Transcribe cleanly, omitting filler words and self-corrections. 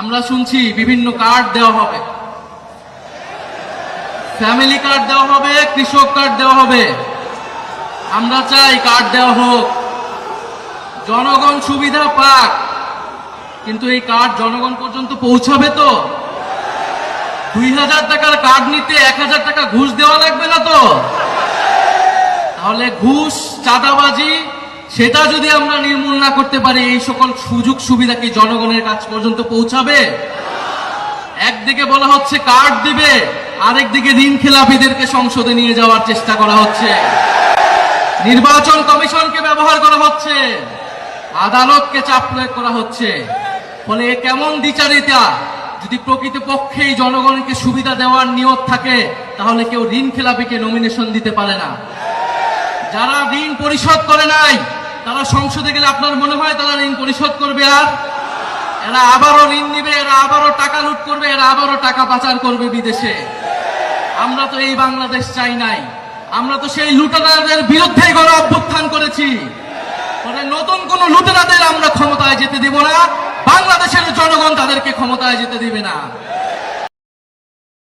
আমরা শুনছি বিভিন্ন কার্ড দেওয়া হবে, ফ্যামিলি কার্ড দেওয়া হবে, কৃষক কার্ড দেওয়া হবে। আমরা চাই কার্ড দেওয়া হোক, জনগণ সুবিধা পাক, কিন্তু এই কার্ড জনগণ পর্যন্ত পৌঁছাবে তো? 2000 টাকার কার্ড নিতে 1000 টাকা ঘুষ দেওয়া লাগবে না তো? তাহলে ঘুষ, চাঁদাবাজি সেটা যদি আমরা নির্মূল না করতে পারি, এই সকল সুযোগ সুবিধা কি জনগণের কাছ পর্যন্ত পৌঁছাবে? একদিকে বলা হচ্ছে কার্ড দিবে, আরেকদিকে ঋণ খেলাপিদেরকে সংসদে নিয়ে যাওয়ার চেষ্টা করা হচ্ছে, নির্বাচন কমিশনকে ব্যবহার করা হচ্ছে, আদালতকে চাপ প্রয়োগ করা হচ্ছে। ফলে কেমন দ্বিচারিতা? যদি প্রকৃতপক্ষেই জনগণকে সুবিধা দেওয়ার নিয়ত থাকে, তাহলে কেউ ঋণ খেলাপিকে নমিনেশন দিতে পারে না। যারা ঋণ পরিশোধ করে নাই, তারা সংসদে গেলে আপনার মনে হয় তারা ঋণ পরিশোধ করবে? আর এরা আবারও ঋণ নিবে, এরা আবারও টাকা লুট করবে, এরা আবারও টাকা পাচার করবে বিদেশে। আমরা তো এই বাংলাদেশ চাই নাই, আমরা তো সেই লুটেরাদের বিরুদ্ধে গণ অভ্যুত্থান করেছি। ফলে নতুন কোন লুটেরাদের আমরা ক্ষমতায় যেতে দেব না, বাংলাদেশের জনগণ তাদেরকে ক্ষমতায় যেতে দিবে না।